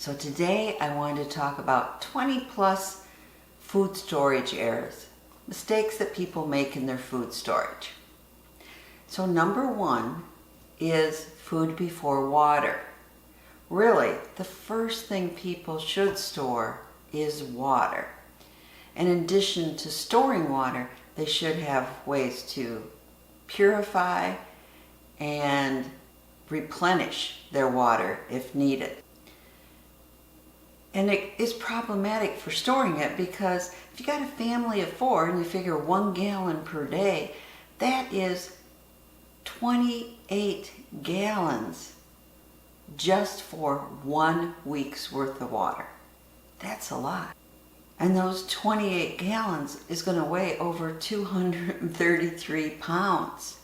So today I wanted to talk about 20 plus food storage errors, mistakes that people make in their food storage. So number one is food before water. Really, the first thing people should store is water. And in addition to storing water, they should have ways to purify and replenish their water if needed. And it is problematic for storing it because if you got a family of 4 and you figure 1 gallon per day, that is 28 gallons just for 1 week's worth of water. That's a lot. And those 28 gallons is going to weigh over 233 pounds.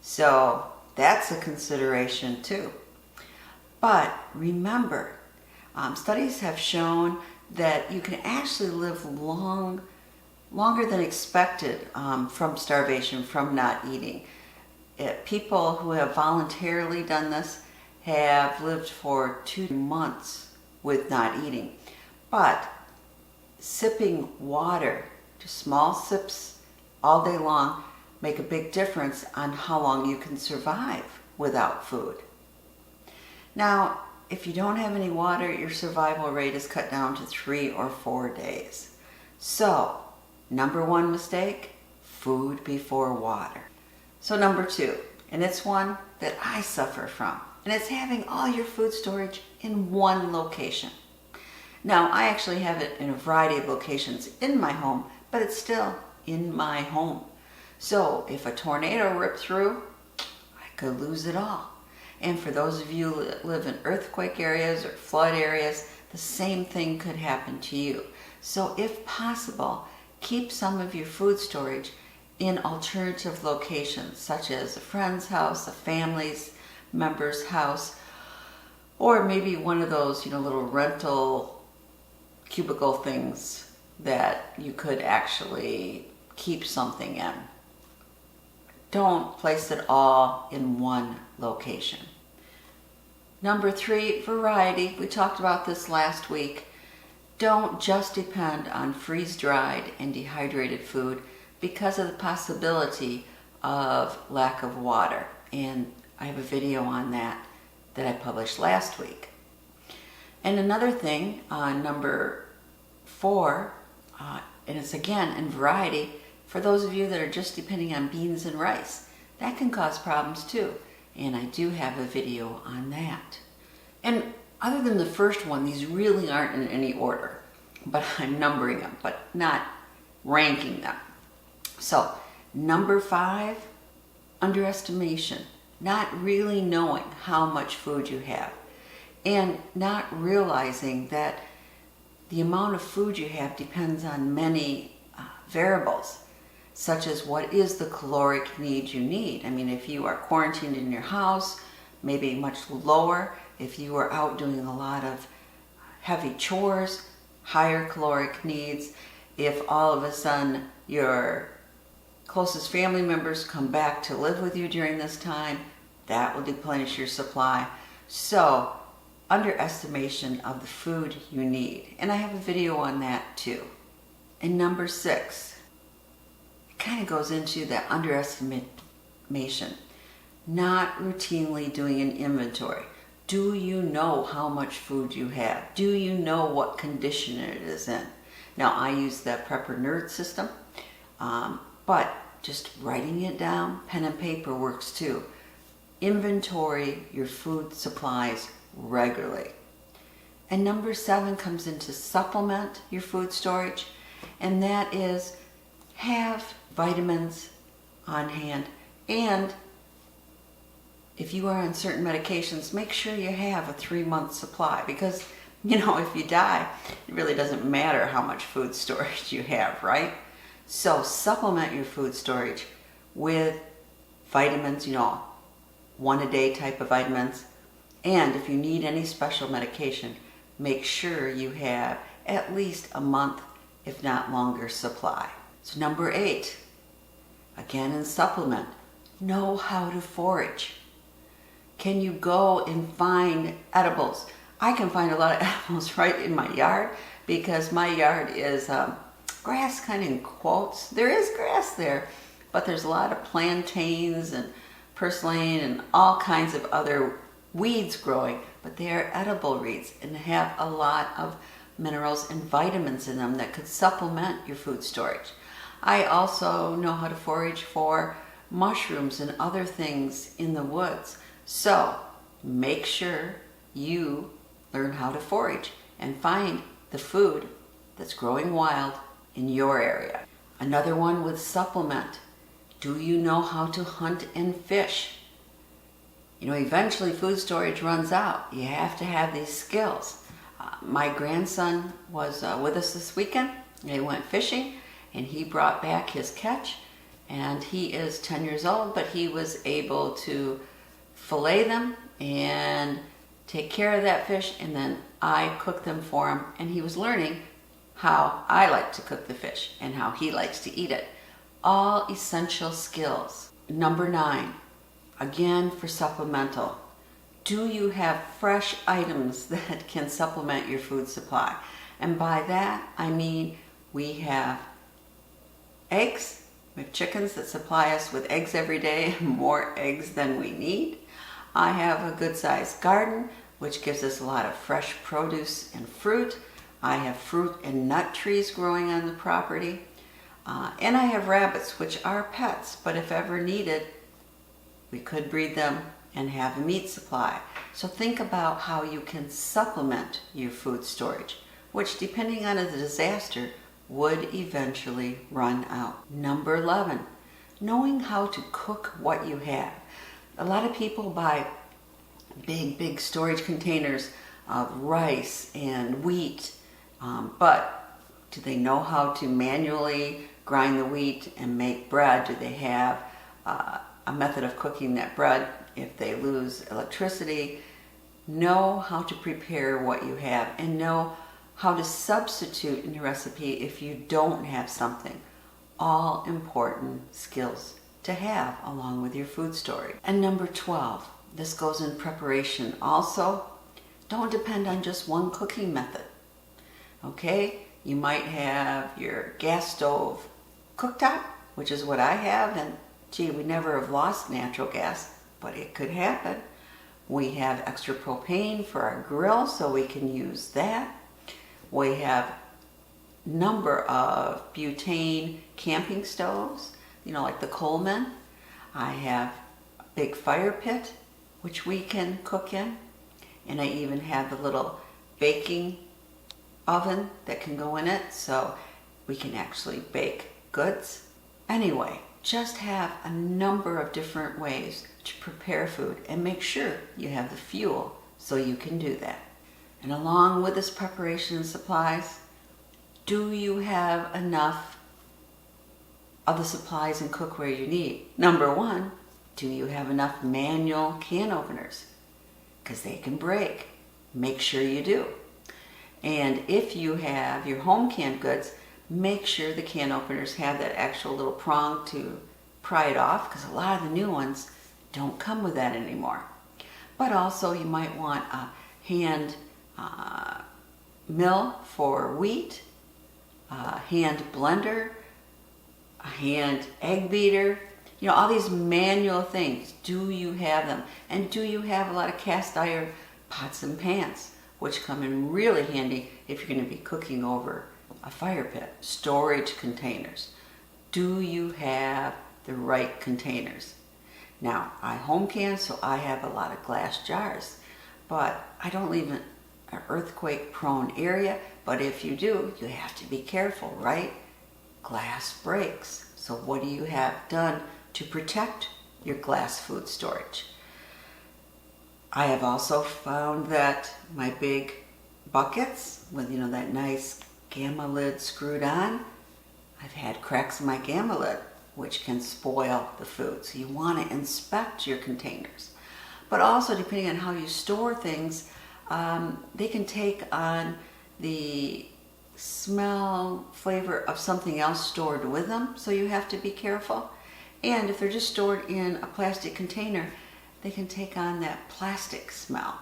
So that's a consideration too. But remember, studies have shown that you can actually live longer than expected from starvation, from not eating. People who have voluntarily done this have lived for 2 months with not eating. But sipping water, just small sips all day long, make a big difference on how long you can survive without food. Now, if you don't have any water, your survival rate is cut down to 3 or 4 days. So, number one mistake, food before water. So number 2, and it's one that I suffer from, and it's having all your food storage in one location. Now, I actually have it in a variety of locations in my home, but it's still in my home. So if a tornado ripped through, I could lose it all. And for those of you that live in earthquake areas or flood areas, the same thing could happen to you. So if possible, keep some of your food storage in alternative locations, such as a friend's house, a family member's house, or maybe one of those, little rental cubicle things that you could actually keep something in. Don't place it all in one location. Number 3, variety. We talked about this last week. Don't just depend on freeze-dried and dehydrated food because of the possibility of lack of water. And I have a video on that I published last week. And another thing, number 4, and it's again in variety, for those of you that are just depending on beans and rice, that can cause problems too. And I do have a video on that. And other than the first one, these really aren't in any order, but I'm numbering them, but not ranking them. So, number 5, underestimation. Not really knowing how much food you have. And not realizing that the amount of food you have depends on many variables, such as what is the caloric need you need. I mean, if you are quarantined in your house, maybe much lower. If you are out doing a lot of heavy chores, higher caloric needs. If all of a sudden your closest family members come back to live with you during this time, that will deplenish your supply. So, underestimation of the food you need. And I have a video on that too. And number 6, it kind of goes into that underestimation. Not routinely doing an inventory. Do you know how much food you have? Do you know what condition it is in? Now, I use the Prepper Nerd system, but just writing it down, pen and paper works too. Inventory your food supplies regularly. And number 7 comes into supplement your food storage, and that is have vitamins on hand. And if you are on certain medications, make sure you have a 3-month supply because, if you die, it really doesn't matter how much food storage you have, right? So supplement your food storage with vitamins, 1 a day type of vitamins. And if you need any special medication, make sure you have at least a month, if not longer, supply. So number 8, again in supplement, know how to forage. Can you go and find edibles? I can find a lot of apples right in my yard because my yard is grass, kind of in quotes. There is grass there, but there's a lot of plantains and purslane and all kinds of other weeds growing, but they are edible weeds and have a lot of minerals and vitamins in them that could supplement your food storage. I also know how to forage for mushrooms and other things in the woods. So make sure you learn how to forage and find the food that's growing wild in your area. Another one with supplement. Do you know how to hunt and fish? You know, eventually food storage runs out. You have to have these skills. My grandson was with us this weekend. They went fishing and he brought back his catch, and he is 10 years old, but he was able to fillet them and take care of that fish, and then I cooked them for him, and he was learning how I like to cook the fish and how he likes to eat it. All essential skills. Number 9, again for supplemental. Do you have fresh items that can supplement your food supply? And by that, I mean we have eggs. We have chickens that supply us with eggs every day, more eggs than we need. I have a good sized garden, which gives us a lot of fresh produce and fruit. I have fruit and nut trees growing on the property. And I have rabbits, which are pets, but if ever needed, we could breed them and have a meat supply. So think about how you can supplement your food storage, which depending on the disaster would eventually run out. Number 11, knowing how to cook what you have. A lot of people buy big storage containers of rice and wheat, but do they know how to manually grind the wheat and make bread? Do they have a method of cooking that bread if they lose electricity? Know how to prepare what you have and know how to substitute in your recipe if you don't have something. All important skills to have along with your food storage. And number 12, this goes in preparation. Also, don't depend on just one cooking method. Okay, you might have your gas stove cooktop, which is what I have, and gee, we never have lost natural gas, but it could happen. We have extra propane for our grill, so we can use that. We have a number of butane camping stoves, you know, like the Coleman. I have a big fire pit, which we can cook in. And I even have a little baking oven that can go in it, so we can actually bake goods. Anyway, just have a number of different ways to prepare food and make sure you have the fuel so you can do that. And along with this preparation and supplies, do you have enough of the supplies and cookware you need? Number 1, do you have enough manual can openers? Because they can break. Make sure you do. And if you have your home canned goods, make sure the can openers have that actual little prong to pry it off, because a lot of the new ones don't come with that anymore. But also you might want a hand mill for wheat, a hand blender, a hand egg beater, you know, all these manual things. Do you have them? And do you have a lot of cast iron pots and pans, which come in really handy if you're going to be cooking over a fire pit? Storage containers. Do you have the right containers? Now, I home can, so I have a lot of glass jars, but I don't live in an earthquake prone area, but if you do, you have to be careful, right? Glass breaks. So what do you have done to protect your glass food storage? I have also found that my big buckets with, you know, that nice gamma lid screwed on, I've had cracks in my gamma lid, which can spoil the food. So you want to inspect your containers. But also, depending on how you store things, they can take on the smell, flavor of something else stored with them. So you have to be careful. And if they're just stored in a plastic container, they can take on that plastic smell.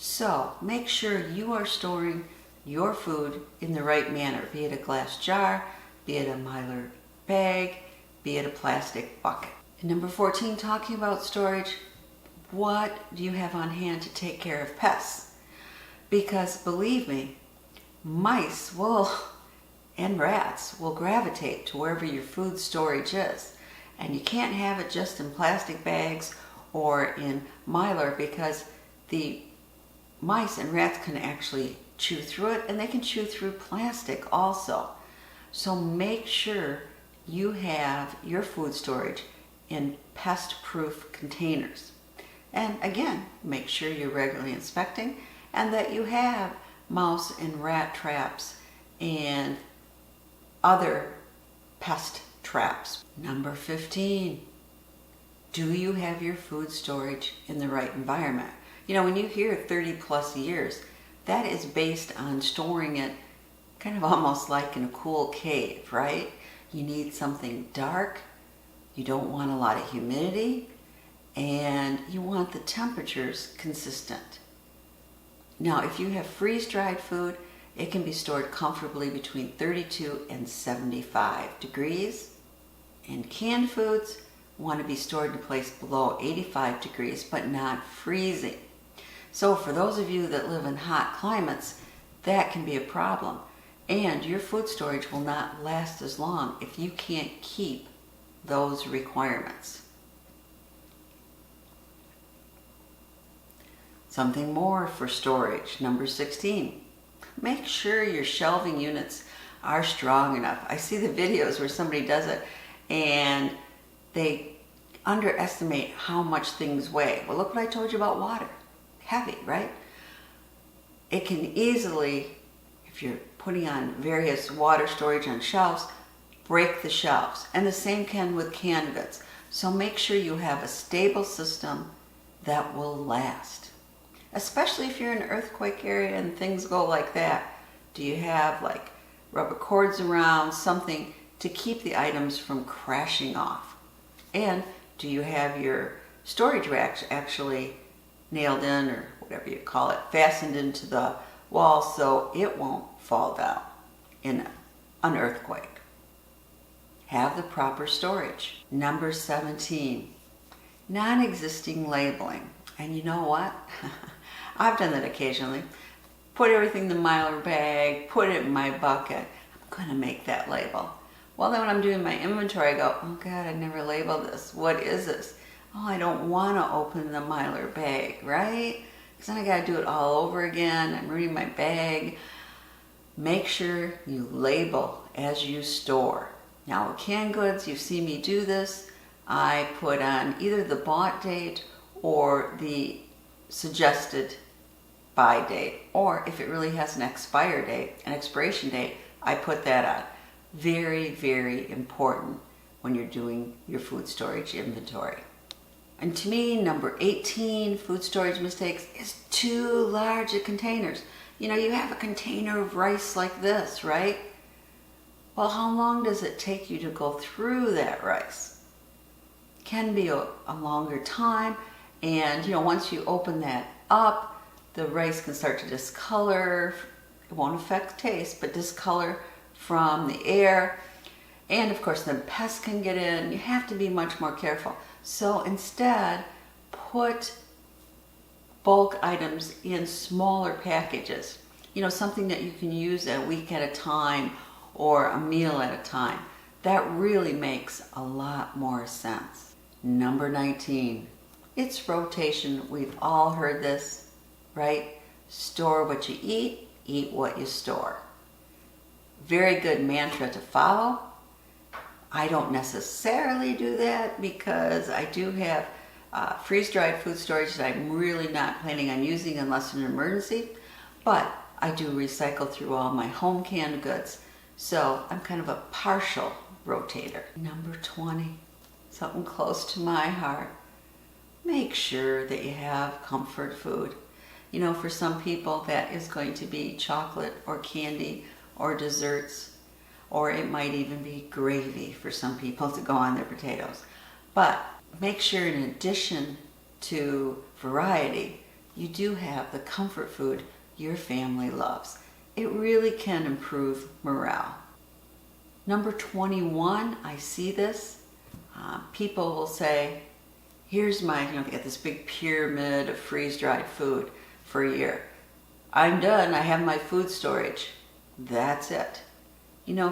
So make sure you are storing your food in the right manner, be it a glass jar, be it a mylar bag, be it a plastic bucket. And number 14, talking about storage, what do you have on hand to take care of pests? Because believe me, mice will and rats will gravitate to wherever your food storage is. And you can't have it just in plastic bags or in mylar, because the mice and rats can actually chew through it, and they can chew through plastic also. So make sure you have your food storage in pest-proof containers. And again, make sure you're regularly inspecting and that you have mouse and rat traps and other pest traps. Number 15, do you have your food storage in the right environment? You know, when you hear 30 plus years, that is based on storing it kind of almost like in a cool cave, right? You need something dark, you don't want a lot of humidity, and you want the temperatures consistent. Now, if you have freeze-dried food, it can be stored comfortably between 32 and 75 degrees. And canned foods want to be stored in a place below 85 degrees, but not freezing. So for those of you that live in hot climates, that can be a problem. And your food storage will not last as long if you can't keep those requirements. Something more for storage. Number 16. Make sure your shelving units are strong enough. I see the videos where somebody does it and they underestimate how much things weigh. Well, look what I told you about water. Heavy, right? It can easily, if you're putting on various water storage on shelves, break the shelves. And the same can with canned goods. So make sure you have a stable system that will last. Especially if you're in an earthquake area and things go like that. Do you have like rubber cords around, something to keep the items from crashing off? And do you have your storage racks actually nailed in, or whatever you call it, fastened into the wall so it won't fall down in an earthquake? Have the proper storage. Number 17, non-existing labeling. And you know what? I've done that occasionally. Put everything in the mylar bag, put it in my bucket. I'm going to make that label. Well, then when I'm doing my inventory, I go, oh God, I never labeled this. What is this? Oh, I don't want to open the mylar bag, right? Because then I got to do it all over again. I'm reading my bag. Make sure you label as you store. Now with canned goods, you see me do this. I put on either the bought date or the suggested buy date, or if it really has an expire date, an expiration date, I put that on. Very, very important when you're doing your food storage inventory. And to me, number 18, food storage mistakes, is too large of containers. You know, you have a container of rice like this, right? Well, how long does it take you to go through that rice? Can be a longer time. And, you know, once you open that up, the rice can start to discolor. It won't affect taste, but discolor from the air. And of course, then pests can get in. You have to be much more careful. So instead, put bulk items in smaller packages. You know, something that you can use a week at a time or a meal at a time. That really makes a lot more sense. Number 19. It's rotation. We've all heard this, right? Store what you eat what you store. Very good mantra to follow. I don't necessarily do that because I do have freeze-dried food storage that I'm really not planning on using unless in an emergency, but I do recycle through all my home canned goods. So I'm kind of a partial rotator. Number 20, something close to my heart. Make sure that you have comfort food. You know, for some people that is going to be chocolate or candy or desserts, or it might even be gravy for some people to go on their potatoes. But make sure in addition to variety you do have the comfort food your family loves. It really can improve morale. Number 21, I see this. People will say, here's my, they got this big pyramid of freeze-dried food for a year. I'm done, I have my food storage. That's it.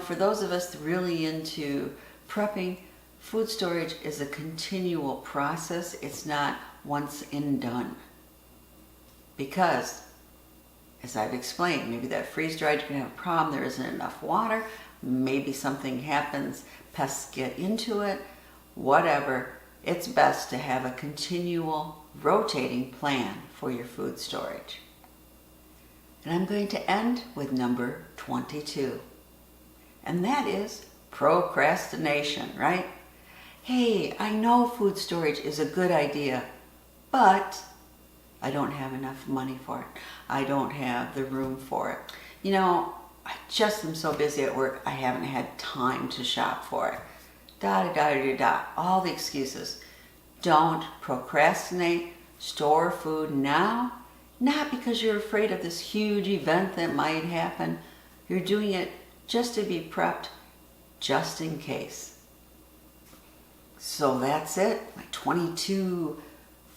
For those of us really into prepping, food storage is a continual process. It's not once and done. Because, as I've explained, maybe that freeze-dried, you're going to have a problem, there isn't enough water, maybe something happens, pests get into it, whatever. It's best to have a continual rotating plan for your food storage. And I'm going to end with number 22. And that is procrastination, right? Hey, I know food storage is a good idea, but I don't have enough money for it. I don't have the room for it. I just am so busy at work, I haven't had time to shop for it. All the excuses. Don't procrastinate. Store food now. Not because you're afraid of this huge event that might happen. You're doing it just to be prepped, just in case. So that's it. My 22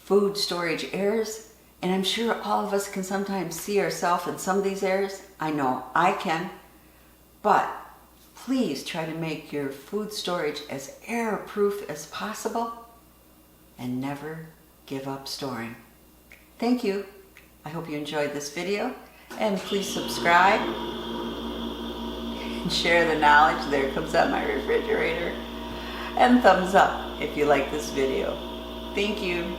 food storage errors. And I'm sure all of us can sometimes see ourselves in some of these errors. I know I can. But please try to make your food storage as error-proof as possible and never give up storing. Thank you. I hope you enjoyed this video, and please subscribe and share the knowledge. There comes out my refrigerator. And thumbs up if you like this video. Thank you.